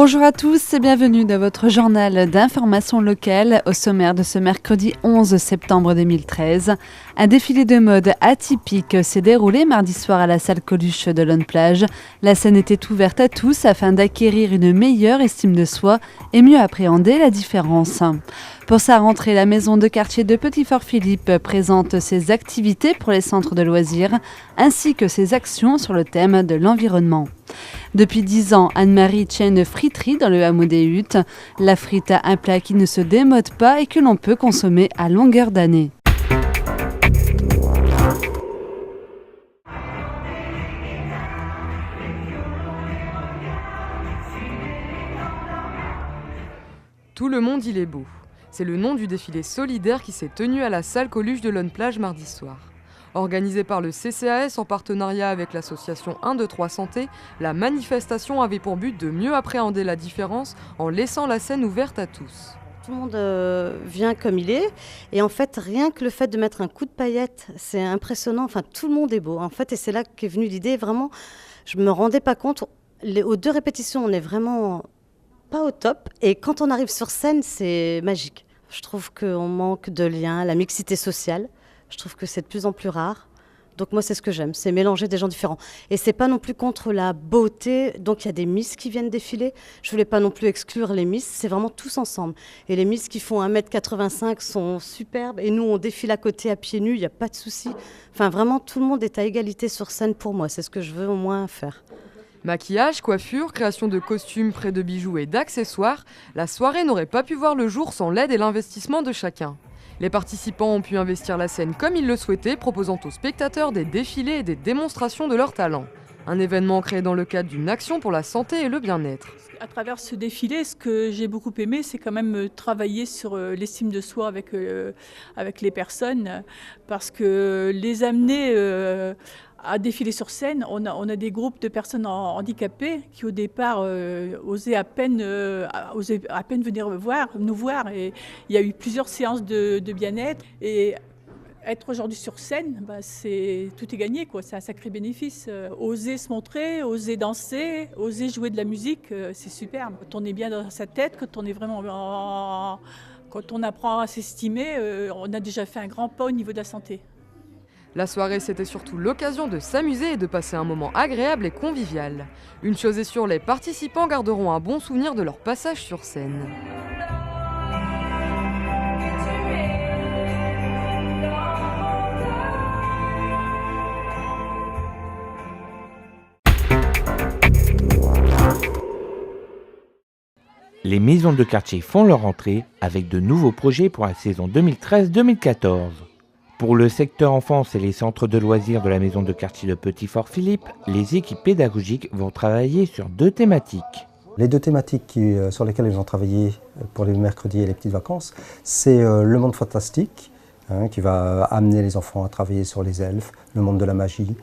Bonjour à tous et bienvenue dans votre journal d'information locale. Au sommaire de ce mercredi 11 septembre 2013, un défilé de mode atypique s'est déroulé mardi soir à la salle Coluche de Lonne-Plage. La scène était ouverte à tous afin d'acquérir une meilleure estime de soi et mieux appréhender la différence. Pour sa rentrée, la maison de quartier de Petit-Fort-Philippe présente ses activités pour les centres de loisirs ainsi que ses actions sur le thème de l'environnement. Depuis 10 ans, Anne-Marie tient une friterie dans le hameau des Huttes. La frite, un plat qui ne se démode pas et que l'on peut consommer à longueur d'année. Tout le monde il est beau. C'est le nom du défilé solidaire qui s'est tenu à la salle Coluche de Lonne-Plage mardi soir. Organisée par le CCAS en partenariat avec l'association 1, 2, 3 Santé, la manifestation avait pour but de mieux appréhender la différence en laissant la scène ouverte à tous. Tout le monde vient comme il est et en fait rien que le fait de mettre un coup de paillettes, c'est impressionnant, enfin tout le monde est beau en fait et c'est là qu'est venue l'idée vraiment, je me rendais pas compte, aux 2 répétitions on est vraiment pas au top et quand on arrive sur scène c'est magique. Je trouve qu'on manque de liens, la mixité sociale. Je trouve que c'est de plus en plus rare. Donc moi, c'est ce que j'aime, c'est mélanger des gens différents. Et c'est pas non plus contre la beauté. Donc il y a des Miss qui viennent défiler. Je voulais pas non plus exclure les Miss. C'est vraiment tous ensemble. Et les Miss qui font 1m85 sont superbes. Et nous, on défile à côté à pieds nus, il n'y a pas de souci. Enfin, vraiment, tout le monde est à égalité sur scène pour moi. C'est ce que je veux au moins faire. Maquillage, coiffure, création de costumes, prêt de bijoux et d'accessoires, la soirée n'aurait pas pu voir le jour sans l'aide et l'investissement de chacun. Les participants ont pu investir la scène comme ils le souhaitaient, proposant aux spectateurs des défilés et des démonstrations de leur talent. Un événement créé dans le cadre d'une action pour la santé et le bien-être. À travers ce défilé, ce que j'ai beaucoup aimé, c'est quand même travailler sur l'estime de soi avec les personnes, parce que les amener à défiler sur scène, on a des groupes de personnes handicapées qui au départ osaient à peine venir nous voir. Et il y a eu plusieurs séances de bien-être. Et être aujourd'hui sur scène, tout est gagné, quoi. C'est un sacré bénéfice. Oser se montrer, oser danser, oser jouer de la musique, c'est superbe. Quand on est bien dans sa tête, quand on est vraiment quand on apprend à s'estimer, on a déjà fait un grand pas au niveau de la santé. La soirée, c'était surtout l'occasion de s'amuser et de passer un moment agréable et convivial. Une chose est sûre, les participants garderont un bon souvenir de leur passage sur scène. Les maisons de quartier font leur entrée avec de nouveaux projets pour la saison 2013-2014. Pour le secteur enfance et les centres de loisirs de la maison de quartier de Petit-Fort-Philippe, les équipes pédagogiques vont travailler sur 2 thématiques. Les 2 thématiques sur lesquelles ils ont travaillé pour les mercredis et les petites vacances, c'est le monde fantastique, qui va amener les enfants à travailler sur les elfes, le monde de la magie,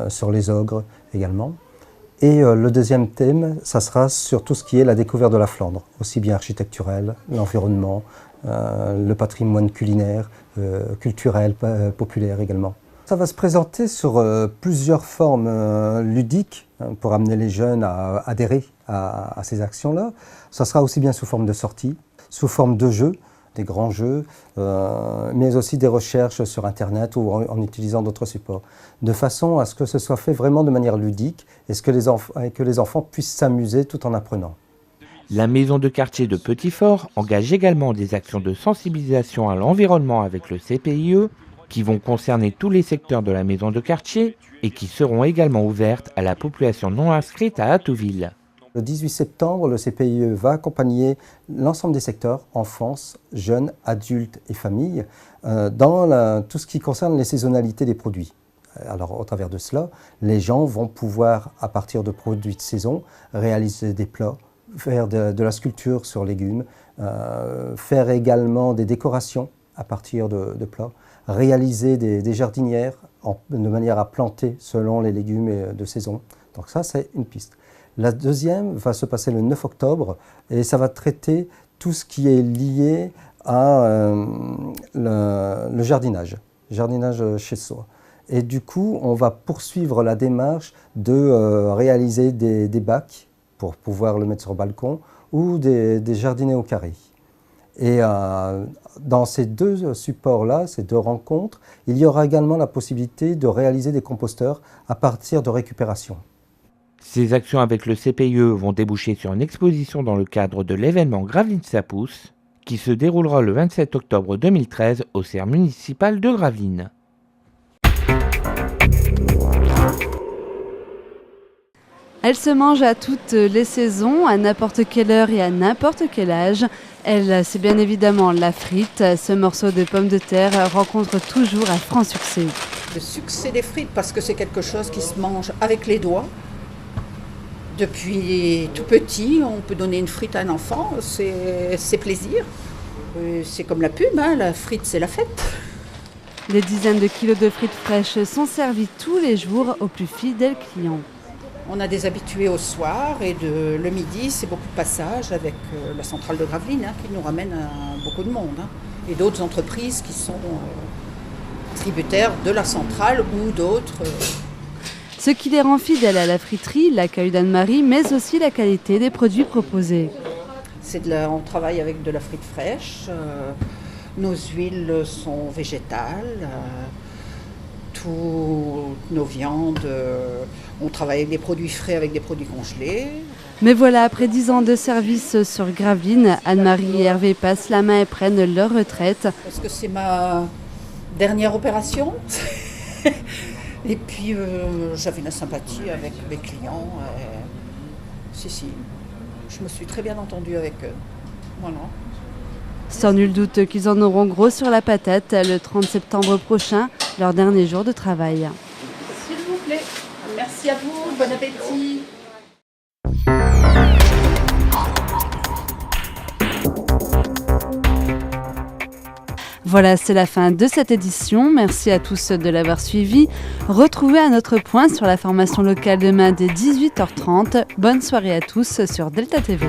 sur les ogres également. Et le deuxième thème, ça sera sur tout ce qui est la découverte de la Flandre, aussi bien architecturelle, l'environnement, le patrimoine culinaire, culturel, populaire également. Ça va se présenter sur plusieurs formes ludiques pour amener les jeunes à adhérer à ces actions-là. Ça sera aussi bien sous forme de sortie, sous forme de jeux, des grands jeux, mais aussi des recherches sur Internet ou en utilisant d'autres supports, de façon à ce que ce soit fait vraiment de manière ludique et que les enfants puissent s'amuser tout en apprenant. La maison de quartier de Petit-Fort engage également des actions de sensibilisation à l'environnement avec le CPIE qui vont concerner tous les secteurs de la maison de quartier et qui seront également ouvertes à la population non inscrite à Attouville. Le 18 septembre, le CPIE va accompagner l'ensemble des secteurs, enfance, jeunes, adultes et familles, dans tout ce qui concerne les saisonnalités des produits. Alors, au travers de cela, les gens vont pouvoir, à partir de produits de saison, réaliser des plats, faire de la sculpture sur légumes, faire également des décorations à partir de plats, réaliser des jardinières de manière à planter selon les légumes de saison. Donc ça, c'est une piste. La deuxième va se passer le 9 octobre et ça va traiter tout ce qui est lié à le jardinage chez soi. Et du coup, on va poursuivre la démarche de réaliser des bacs pour pouvoir le mettre sur le balcon, ou des jardiniers au carré. Et dans ces deux supports-là, ces deux rencontres, il y aura également la possibilité de réaliser des composteurs à partir de récupération. Ces actions avec le CPIE vont déboucher sur une exposition dans le cadre de l'événement Gravelines ça pousse, qui se déroulera le 27 octobre 2013 au CER municipal de Gravelines. Elle se mange à toutes les saisons, à n'importe quelle heure et à n'importe quel âge. Elle, c'est bien évidemment la frite. Ce morceau de pomme de terre rencontre toujours un franc succès. Le succès des frites, parce que c'est quelque chose qui se mange avec les doigts. Depuis tout petit, on peut donner une frite à un enfant, c'est plaisir. C'est comme la pub, hein, la frite c'est la fête. Des dizaines de kilos de frites fraîches sont servies tous les jours aux plus fidèles clients. On a des habitués au soir et le midi, c'est beaucoup de passages avec la centrale de Gravelines qui nous ramène beaucoup de monde. Et d'autres entreprises qui sont tributaires de la centrale ou d'autres. Ce qui les rend fidèles à la friterie, l'accueil d'Anne-Marie, mais aussi la qualité des produits proposés. On travaille avec de la frite fraîche, nos huiles sont végétales, toutes nos viandes, on travaille avec des produits frais, avec des produits congelés. Mais voilà, après 10 ans de service sur Gravelines, Anne-Marie et Hervé passent la main et prennent leur retraite. Parce que c'est ma dernière opération. Et puis j'avais la sympathie avec mes clients. Si, je me suis très bien entendue avec eux. Voilà. Sans nul doute qu'ils en auront gros sur la patate le 30 septembre prochain, leur dernier jour de travail. S'il vous plaît, merci à vous, bon appétit. Voilà, c'est la fin de cette édition. Merci à tous de l'avoir suivi. Retrouvez un autre point sur la formation locale demain dès 18h30. Bonne soirée à tous sur Delta TV.